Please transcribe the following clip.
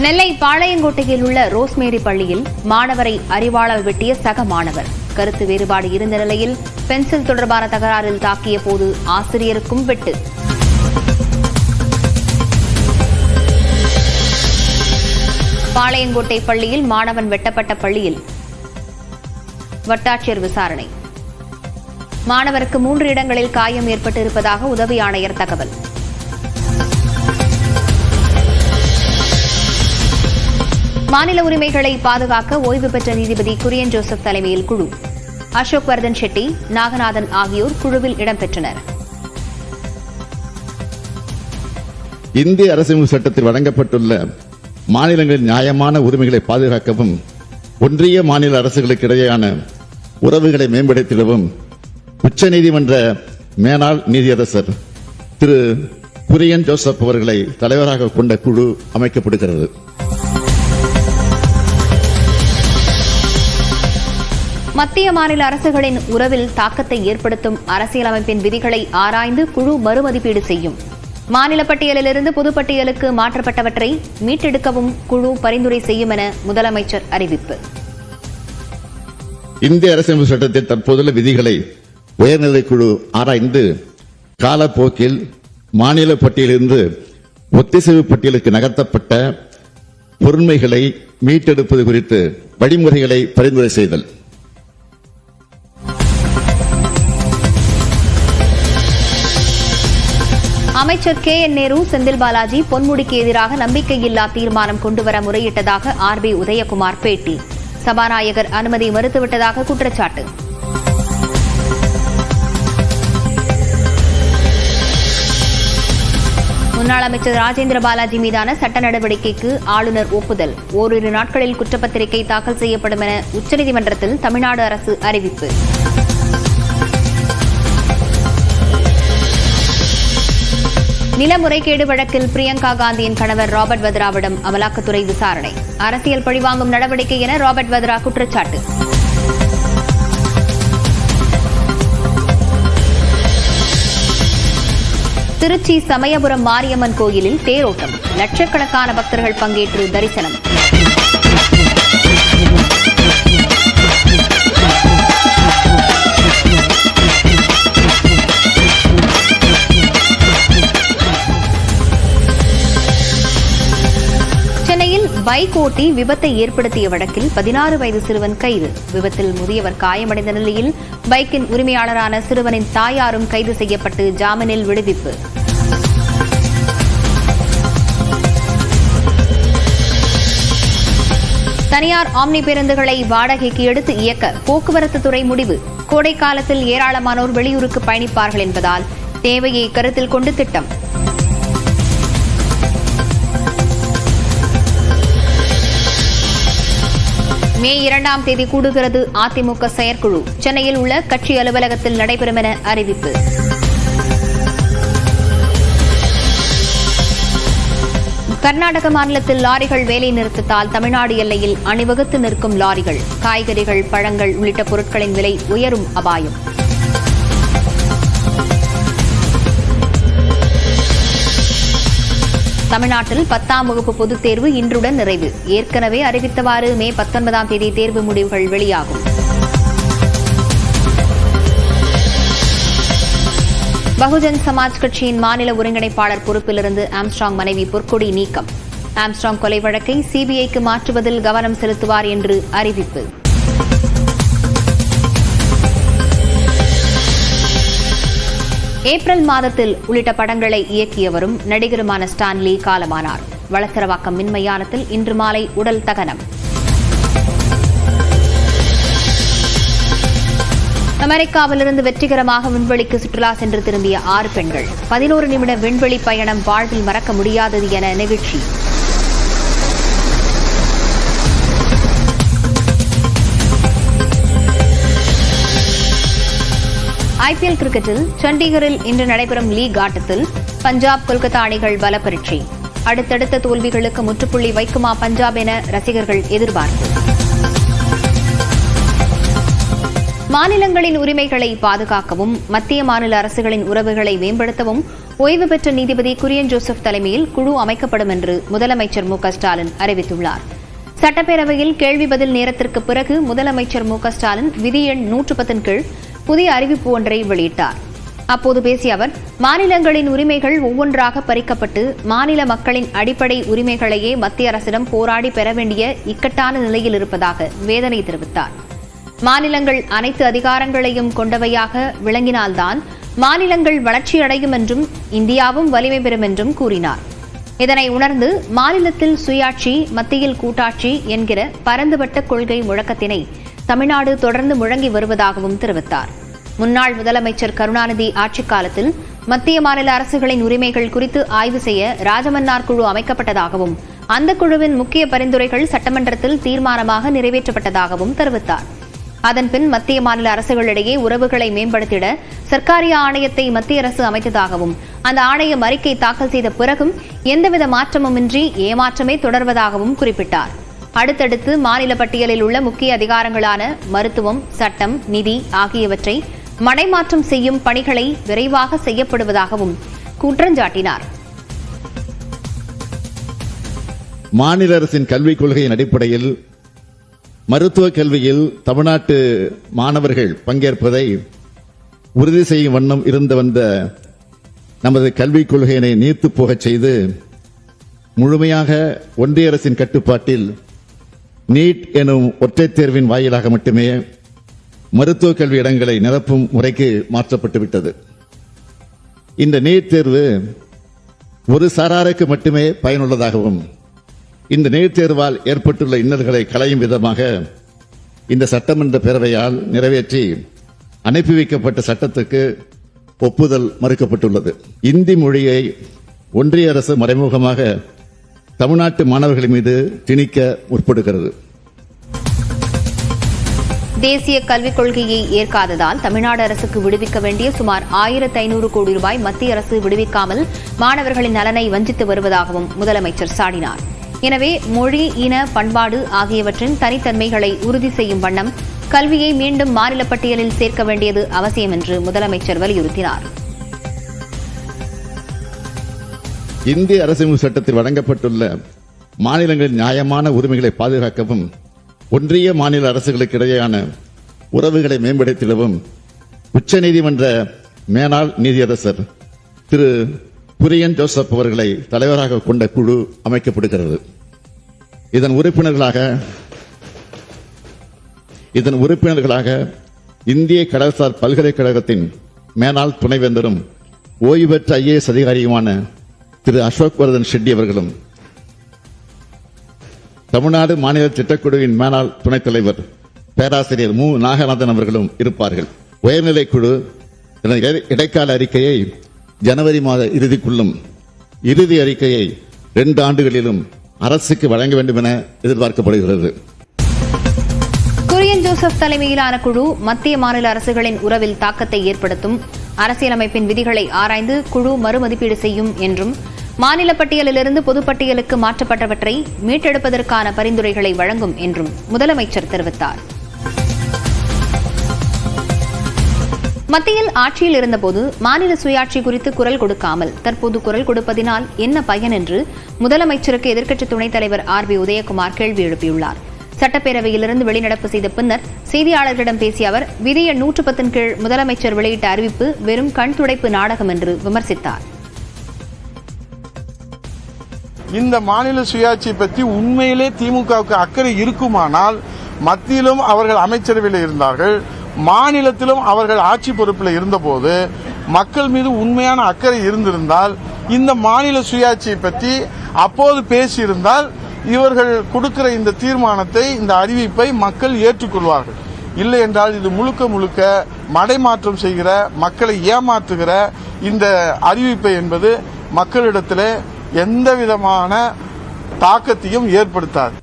நெல்லை பாளையங்கோட்டையில் உள்ள ரோஸ்மேரி பள்ளியில் மாணவரை அரிவாளால் வெட்டிய சக மாணவர். கருத்து வேறுபாடு இருந்த நிலையில் பென்சில் தொடர்பான தகராறில் தாக்கிய போது ஆசிரியருக்கும் வெட்டு. பாளையங்கோட்டை பள்ளியில் மாணவன் வெட்டப்பட்ட பள்ளியில் வட்டாட்சியர் விசாரணை. மாணவருக்கு 3 இடங்களில் காயம் ஏற்பட்டிருப்பதாக உதவி ஆணையர் தகவல். மாநில உரிமைகளை பாதுகாக்க ஓய்வு பெற்ற நீதிபதி குரியன் ஜோசப் தலைமையில் குழு. அசோக் வர்தன் ஷெட்டி, நாகநாதன் ஆகியோர் குழுவில் இடம்பெற்றனர். இந்திய அரசியலமைப்பு சட்டத்தில் வழங்கப்பட்டுள்ள மாநிலங்களின் நியாயமான உரிமைகளை பாதுகாக்கவும் ஒன்றிய மாநில அரசுகளுக்கு இடையேயான உறவுகளை மேம்படுத்திடவும் உச்சநீதிமன்ற மேனாள் நீதியரசர் திரு குரியன் ஜோசப் அவர்களை தலைவராக கொண்ட குழு அமைக்கப்படுகிறது. மத்திய மாநில அரசுகளின் உறவில் தாக்கத்தை ஏற்படுத்தும் அரசியலமைப்பின் விதிகளை ஆராய்ந்து குழு மறுமதிப்பீடு செய்யும். மாநில பட்டியலிலிருந்து பொதுப்பட்டியலுக்கு மாற்றப்பட்டவற்றை மீட்டெடுக்கவும் குழு பரிந்துரை செய்யும் என முதலமைச்சர் அறிவிப்பு. இந்திய அரசியலமைப்பு சட்டத்தில் தற்போதுள்ள விதிகளை உயர்நிலைக்குழு ஆராய்ந்து காலப்போக்கில் மாநில பட்டியலிருந்து ஒத்திசைவு பட்டியலுக்கு நகர்த்தப்பட்ட பொருண்மைகளை மீட்டெடுப்பது குறித்து வழிமுறைகளை பரிந்துரை செய்தல். அமைச்சர் KN நேரு, செந்தில் பாலாஜி பொன்முடிக்கு எதிராக நம்பிக்கையில்லா தீர்மானம் கொண்டுவர முறையிட்டதாக RB உதயகுமார் பேட்டி. சபாநாயகர் அனுமதி மறுத்துவிட்டதாக குற்றச்சாட்டு. முன்னாள் அமைச்சர் ராஜேந்திர பாலாஜி மீதான சட்ட நடவடிக்கைக்கு ஆளுநர் ஒப்புதல். ஓரிரு நாட்களில் குற்றப்பத்திரிகை தாக்கல் செய்யப்படும் என உச்சநீதிமன்றத்தில் தமிழ்நாடு அரசு அறிவிப்பு. நில முறைகேடு வழக்கில் பிரியங்கா காந்தியின் கணவர் ராபர்ட் வத்ராவிடம் அமலாக்கத்துறை விசாரணை. அரசியல் பழிவாங்கும் நடவடிக்கை என ராபர்ட் வத்ரா குற்றச்சாட்டு. திருச்சி சமயபுரம் மாரியம்மன் கோயிலில் தேரோட்டம். லட்சக்கணக்கான பக்தர்கள் பங்கேற்று தரிசனம். பைக் ஓட்டி விபத்தை ஏற்படுத்திய வழக்கில் 16 வயது சிறுவன் கைது. விபத்தில் முதியவர் காயமடைந்த நிலையில் பைக்கின் உரிமையாளரான சிறுவனின் தாயாரும் கைது செய்யப்பட்டு ஜாமீனில் விடுவிப்பு. தனியார் ஆம்னி பேருந்துகளை வாடகைக்கு எடுத்து இயக்க போக்குவரத்து துறை முடிவு. கோடை காலத்தில் ஏராளமானோர் வெளியூருக்கு பயணிப்பார்கள் என்பதால் தேவையை கருத்தில் கொண்டு திட்டம். மே 2ஆம் தேதி கூடுகிறது அதிமுக செயற்குழு. சென்னையில் உள்ள கட்சி அலுவலகத்தில் நடைபெறும் என அறிவிப்பு. கர்நாடக மாநிலத்தில் லாரிகள் வேலை நிறுத்தத்தால் தமிழ்நாடு எல்லையில் அணிவகுத்து நிற்கும் லாரிகள். காய்கறிகள், பழங்கள் உள்ளிட்ட பொருட்களின் விலை உயரும் அபாயம். தமிழ்நாட்டில் 10ஆம் வகுப்பு பொதுத் தேர்வு இன்றுடன் நிறைவு. ஏற்கனவே அறிவித்தவாறு மே 19ஆம் தேதி தேர்வு முடிவுகள் வெளியாகும். பகுஜன் சமாஜ் கட்சியின் மாநில ஒருங்கிணைப்பாளர் பொறுப்பிலிருந்து ஆம்ஸ்ட்ராங் மனைவி பொற்கொடி நீக்கம். ஆம்ஸ்ட்ராங் கொலை வழக்கை CBIக்கு மாற்றுவதில் கவனம் செலுத்துவார் என்று அறிவிப்பு. ஏப்ரல் மாதத்தில் உள்ளிட்ட படங்களை இயக்கியவரும் நடிகருமான ஸ்டான்லி காலமானார். வளசரவாக்கம் மின்மயானத்தில் இன்று மாலை உடல் தகனம். அமெரிக்காவிலிருந்து வெற்றிகரமாக விண்வெளிக்கு சுற்றுலா சென்று திரும்பிய 6 பெண்கள். 11 நிமிட விண்வெளி பயணம் வாழ்வில் மறக்க முடியாதது என நெகிழ்ச்சி. IPL கிரிக்கெட்டில் சண்டிகரில் இன்று நடைபெறும் லீக் ஆட்டத்தில் பஞ்சாப், கொல்கத்தா அணிகள் பல பரீட்சை. அடுத்தடுத்த தோல்விகளுக்கு முற்றுப்புள்ளி வைக்குமா பஞ்சாப் என ரசிகர்கள் எதிர்பார்ப்பு. மாநிலங்களின் உரிமைகளை பாதுகாக்கவும் மத்திய மாநில அரசுகளின் உறவுகளை மேம்படுத்தவும் ஓய்வு பெற்ற நீதிபதி குரியன் ஜோசப் தலைமையில் குழு அமைக்கப்படும் என்று முதலமைச்சர் மு.க.ஸ்டாலின் அறிவித்துள்ளார். சட்டப்பேரவையில் கேள்வி பதில் நேரத்திற்கு பிறகு முதலமைச்சர் மு.க.ஸ்டாலின் விதி எண் 110 கீழ் புதிய அறிவிப்பு ஒன்றை வெளியிட்டார். அப்போது பேசிய அவர், மாநிலங்களின் உரிமைகள் ஒவ்வொன்றாக பறிக்கப்பட்டு மாநில மக்களின் அடிப்படை உரிமைகளையே மத்திய அரசிடம் போராடி பெற வேண்டிய இக்கட்டான நிலையில் இருப்பதாக வேதனை தெரிவித்தார். மாநிலங்கள் அனைத்து அதிகாரங்களையும் கொண்டவையாக விளங்கினால்தான் மாநிலங்கள் வளர்ச்சியடையும் என்றும் இந்தியாவும் வலிமை பெறும் என்றும் கூறினார். இதனை உணர்ந்து மாநிலத்தில் சுயாட்சி, மத்தியில் கூட்டாட்சி என்கிற பரந்துபட்ட கொள்கை முழக்கத்தினை தமிழ்நாடு தொடர்ந்து முழங்கி வருவதாகவும் தெரிவித்தார். முன்னாள் முதலமைச்சர் கருணாநிதி ஆட்சிக் காலத்தில் மத்திய மாநில அரசுகளின் உரிமைகள் குறித்து ஆய்வு செய்ய ராஜமன்னார் குழு அமைக்கப்பட்டதாகவும் அந்த குழுவின் முக்கிய பரிந்துரைகள் சட்டமன்றத்தில் தீர்மானமாக நிறைவேற்றப்பட்டதாகவும் தெரிவித்தார். அதன்பின் மத்திய மாநில அரசுகளிடையே உறவுகளை மேம்படுத்திட சர்க்காரிய ஆணையத்தை மத்திய அரசு அமைத்ததாகவும் அந்த ஆணையம் அறிக்கை தாக்கல் செய்த பிறகும் எந்தவித மாற்றமுமின்றி ஏமாற்றமே தொடர்வதாகவும் குறிப்பிட்டார். அடுத்தடுத்து மாநில பட்டியலில் உள்ள முக்கிய அதிகாரங்களான மருத்துவம், சட்டம், நிதி ஆகியவற்றை மடைமாற்றம் செய்யும் பணிகளை விரைவாக செய்யப்படுவதாகவும் குற்றஞ்சாட்டினார். மாநில அரசின் கல்விக் கொள்கையின் அடிப்படையில் மருத்துவக் கல்வியில் தமிழ்நாட்டு மாணவர்கள் பங்கேற்பதை உறுதி செய்யும் வண்ணம் இருந்து வந்த நமது கல்விக் கொள்கையினை நீர்த்துப் போகச் செய்து முழுமையாக ஒன்றிய அரசின் கட்டுப்பாட்டில் நீட் எனும் ஒற்றைத் தேர்வின் வாயிலாக மட்டுமே மருத்துவக் கல்வி இடங்களை நிரப்பும் முறைக்கு மாற்றப்பட்டுவிட்டது. இந்த நீட் தேர்வு ஒரு சாராருக்கு மட்டுமே பயனுள்ளதாகவும் இந்த நீட் தேர்வால் ஏற்பட்டுள்ள இன்னல்களை களையும் விதமாக இந்த சட்டமன்ற பேரவையால் நிறைவேற்றி அனுப்பி வைக்கப்பட்ட சட்டத்துக்கு ஒப்புதல் மறுக்கப்பட்டுள்ளது. இந்தி மொழியை ஒன்றிய அரசு மறைமுகமாக தமிழ்நாட்டு மாணவர்கள் மீது திணிக்க முற்படுகிறது. தேசிய கல்விக் கொள்கையை ஏற்காததால் தமிழ்நாடு அரசுக்கு விடுவிக்க வேண்டிய சுமார் 1500 கோடி ரூபாய் மத்திய அரசு விடுவிக்காமல் மாணவர்களின் நலனை வஞ்சித்து வருவதாகவும் முதலமைச்சர் சாடினார். எனவே மொழி, இன, பண்பாடு ஆகியவற்றின் தனித்தன்மைகளை உறுதி செய்யும் வண்ணம் கல்வியை மீண்டும் மாநில பட்டியலில் சேர்க்க வேண்டியது அவசியம் என்று முதலமைச்சர் வலியுறுத்தினார். இந்திய அரசியலமைப்பு சட்டத்தில் வழங்கப்பட்டுள்ள மாநிலங்களின் நியாயமான உரிமைகளை பாதுகாக்கவும் ஒன்றிய மாநில அரசுகளுக்கு இடையேயான உறவுகளை மேம்படுத்திடவும் உச்சநீதிமன்ற மேனாள் நீதியரசர் திரு குரியன் ஜோசப் அவர்களை தலைவராக கொண்ட குழு அமைக்கப்படுகிறது. இதன் உறுப்பினர்களாக இந்திய கடல்சார் பல்கலைக்கழகத்தின் மேனாள் துணைவேந்தரும் ஓய்வு பெற்ற IAS அதிகாரியுமான திரு அசோக் வர்தன் ஷெட்டி அவர்களும், தமிழ்நாடு மாநில திட்டக்குழுவின் மேனாள் துணைத் தலைவர் பேராசிரியர் மு. நாகநாதன் அவர்களும் இருப்பார்கள். உயர்நிலைக்குழு இடைக்கால அறிக்கையை ஜனவரி மாத இறுதிக்குள்ளும் இறுதி அறிக்கையை 2 ஆண்டுகளிலும் அரசுக்கு வழங்க வேண்டும் என எதிர்பார்க்கப்படுகிறது. குரியன் ஜோசப் தலைமையிலான குழு மத்திய மாநில அரசுகளின் உறவில் தாக்கத்தை ஏற்படுத்தும் அரசியலமைப்பின் விதிகளை ஆராய்ந்து குழு மறுமதிப்பீடு செய்யும் என்றும் மாநில பட்டியலிலிருந்து பொதுப்பட்டியலுக்கு மாற்றப்பட்டவற்றை மீட்டெடுப்பதற்கான பரிந்துரைகளை வழங்கும் என்றும் முதலமைச்சர் தெரிவித்தார். மத்தியில் ஆட்சியில் இருந்தபோது மாநில சுயாட்சி குறித்து குரல் கொடுக்காமல் தற்போது குரல் கொடுப்பதினால் என்ன பயன் என்று முதலமைச்சருக்கு எதிர்க்கட்சி துணைத் தலைவர் RB உதயகுமார் கேள்வி எழுப்பியுள்ளார். சட்டப்பேரவையிலிருந்து வெளிநடப்பு செய்த பின்னர் செய்தியாளர்களிடம் பேசிய அவர், விதி எண் 110 கீழ் முதலமைச்சர் வெளியிட்ட அறிவிப்பு வெறும் கண் துடைப்பு நாடகம் என்று விமர்சித்தார். இந்த மாநில சுயாட்சி பற்றி உண்மையிலே திமுகவுக்கு அக்கறை இருக்குமானால் மத்தியிலும் அவர்கள் அமைச்சரவையில் இருந்தார்கள், மாநிலத்திலும் அவர்கள் ஆட்சி பொறுப்பில் இருந்தபோது மக்கள் மீது உண்மையான அக்கறை இருந்திருந்தால் இந்த மாநில சுயாட்சியை பற்றி அப்போது பேசியிருந்தால் இவர்கள் கொடுக்கிற இந்த தீர்மானத்தை, இந்த அறிவிப்பை மக்கள் ஏற்றுக்கொள்வார்கள். இல்லை என்றால் இது முழுக்க முழுக்க மடைமாற்றம் செய்கிற, மக்களை ஏமாற்றுகிற இந்த அறிவிப்பை என்பது மக்களிடத்திலே எந்த விதமான தாக்கத்தையும் ஏற்படுத்தாது.